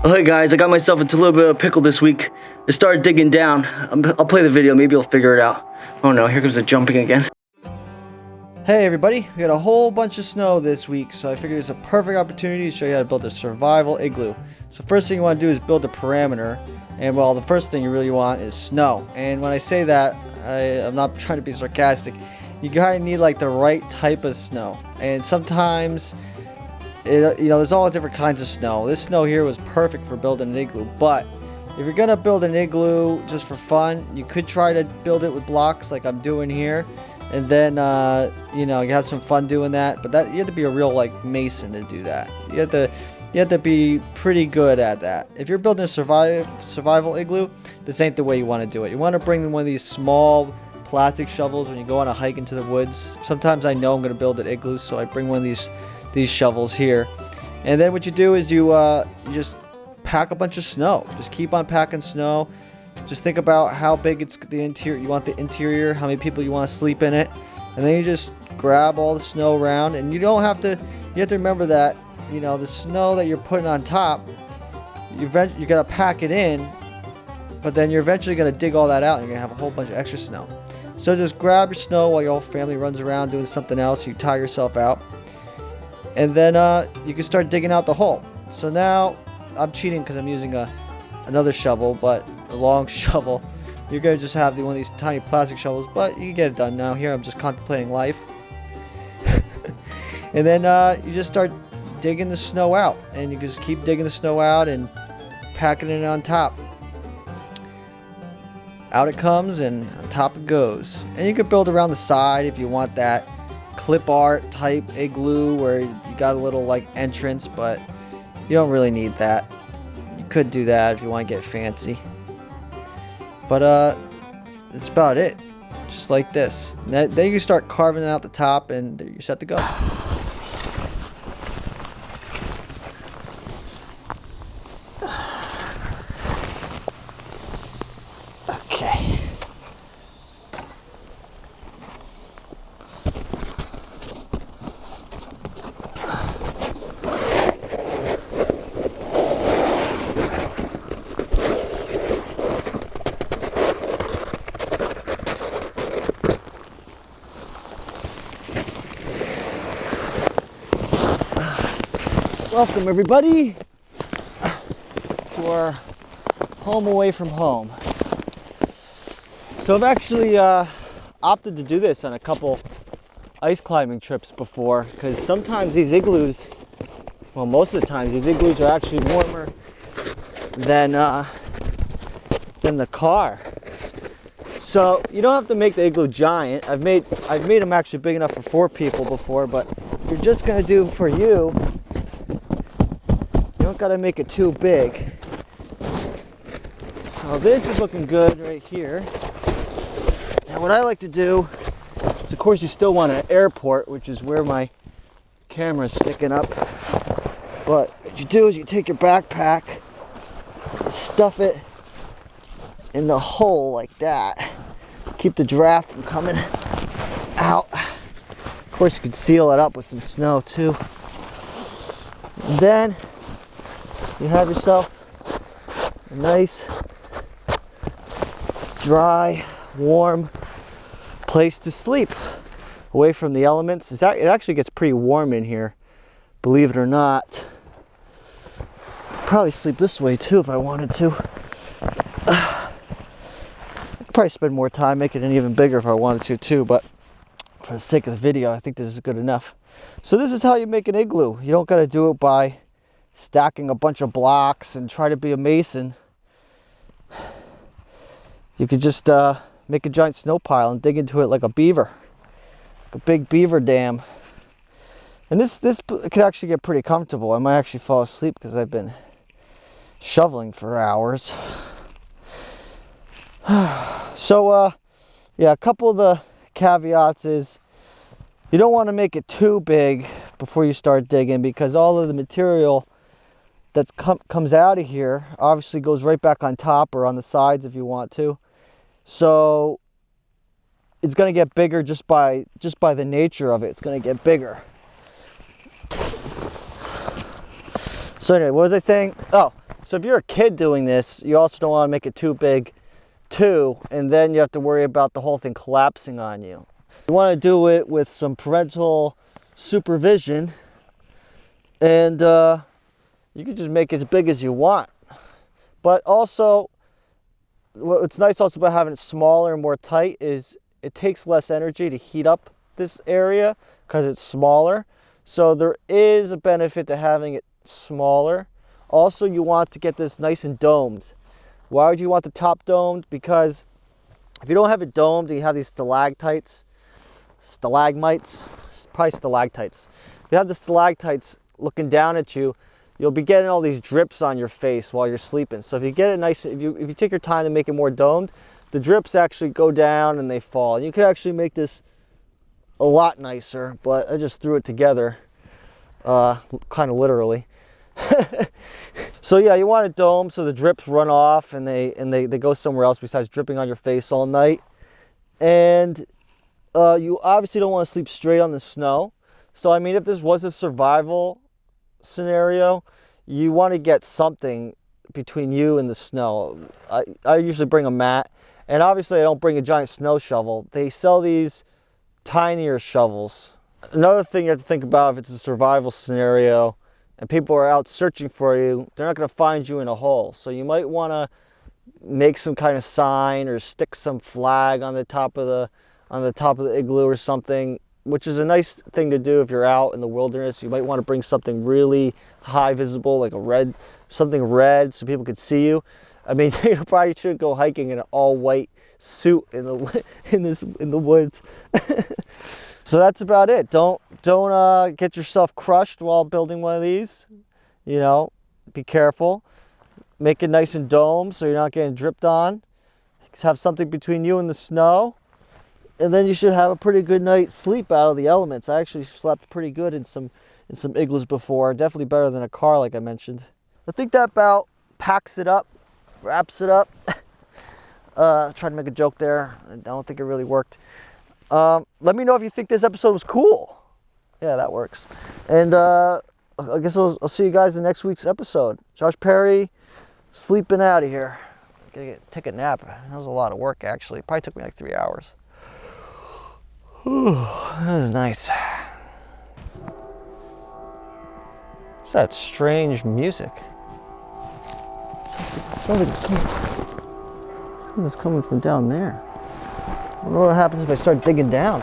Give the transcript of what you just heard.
Hey guys, I got myself into a little bit of a pickle this week. I started digging down. I'll play the video, maybe you'll figure it out. Oh no, here comes the jumping again. Hey everybody, we got a whole bunch of snow this week, so I figured it's a perfect opportunity to show you how to build a survival igloo. So first thing you want to do is build a perimeter, and well, the first thing you really want is snow. And when I say that, I'm not trying to be sarcastic. You kind of need like the right type of snow, and sometimes there's all different kinds of snow. This snow here was perfect for building an igloo, but if you're gonna build an igloo just for fun, you could try to build it with blocks like I'm doing here, and then you have some fun doing that. But you have to be a real like mason to do that. You have to be pretty good at that. If you're building a survival igloo, this ain't the way you want to do it. You want to bring in one of these small plastic shovels when you go on a hike into the woods. Sometimes I know I'm gonna build an igloo, so I bring one of these shovels here, and then what you do is you just pack a bunch of snow. Just keep on packing snow. Just think about how big it's the interior. You want the interior, how many people you want to sleep in it, and then you just grab all the snow around. And you don't have to. You have to remember that the snow that you're putting on top, you're gonna pack it in, but then you're eventually gonna dig all that out, and you're gonna have a whole bunch of extra snow. So just grab your snow while your whole family runs around doing something else. You tire yourself out. And then you can start digging out the hole. So now I'm cheating because I'm using another shovel, but a long shovel. You're going to just have one of these tiny plastic shovels, but you can get it done now. Here I'm just contemplating life. And then you just start digging the snow out. And you can just keep digging the snow out and packing it on top. Out it comes and on top it goes. And you can build around the side if you want that clip art type igloo where you got a little like entrance, but you don't really need that. You could do that if you want to get fancy, but that's about it. Just like this. Then you start carving out the top and you're set to go. Okay. Welcome everybody to our home away from home. So I've actually opted to do this on a couple ice climbing trips before, because sometimes these igloos, well most of the times these igloos are actually warmer than the car. So you don't have to make the igloo giant. I've made them actually big enough for 4 people before, but if you're just gonna do for you, you don't gotta make it too big. So this is looking good right here. Now what I like to do is, of course, you still want an airport, which is where my camera's sticking up. But what you do is you take your backpack, stuff it in the hole like that. Keep the draft from coming out. Of course, you could seal it up with some snow too. And then you have yourself a nice, dry, warm place to sleep, away from the elements. It actually gets pretty warm in here, believe it or not. I'd probably sleep this way too if I wanted to. I'd probably spend more time making it even bigger if I wanted to too, but for the sake of the video, I think this is good enough. So this is how you make an igloo. You don't got to do it by stacking a bunch of blocks and try to be a mason. You could just make a giant snow pile and dig into it like a beaver, like a big beaver dam. And this could actually get pretty comfortable. I might actually fall asleep because I've been shoveling for hours. So yeah, a couple of the caveats is you don't want to make it too big before you start digging, because all of the material that comes out of here obviously goes right back on top or on the sides if you want to. So it's going to get bigger just by the nature of it. It's going to get bigger. So anyway, what was I saying? Oh, So if you're a kid doing this, you also don't want to make it too big too, and then you have to worry about the whole thing collapsing on you. You want to do it with some parental supervision, and you can just make it as big as you want. But also, what's nice also about having it smaller and more tight is it takes less energy to heat up this area because it's smaller. So there is a benefit to having it smaller. Also, you want to get this nice and domed. Why would you want the top domed? Because if you don't have it domed and you have these stalagmites, probably stalactites. If you have the stalactites looking down at you, you'll be getting all these drips on your face while you're sleeping. So if you get it nice, if you take your time to make it more domed, the drips actually go down and they fall. And you could actually make this a lot nicer, but I just threw it together, kind of literally. So yeah, you want it domed so the drips run off and they go somewhere else besides dripping on your face all night. And you obviously don't want to sleep straight on the snow. So I mean, if this was a survival scenario, you want to get something between you and the snow. I usually bring a mat, and obviously I don't bring a giant snow shovel. They sell these tinier shovels. Another thing you have to think about if it's a survival scenario and people are out searching for you, they're not going to find you in a hole. So you might want to make some kind of sign or stick some flag on the top of the igloo or something, which is a nice thing to do if you're out in the wilderness. You might want to bring something really high visible, like something red so people could see you. I mean, you probably should go hiking in an all white suit in the woods. So that's about it. Don't get yourself crushed while building one of these. You know, be careful. Make it nice and domed so you're not getting dripped on. Just have something between you and the snow, and then you should have a pretty good night's sleep out of the elements. I actually slept pretty good in some igloos before. Definitely better than a car, like I mentioned. I think that about packs it up, wraps it up. Tried to make a joke there. I don't think it really worked. Let me know if you think this episode was cool. Yeah, that works. And I guess I'll see you guys in next week's episode. Josh Perry, sleeping out of here. Take a nap. That was a lot of work, actually. It probably took me like 3 hours. Whew, that was nice. What's that strange music? Sounds like it's coming from down there. I wonder what happens if I start digging down.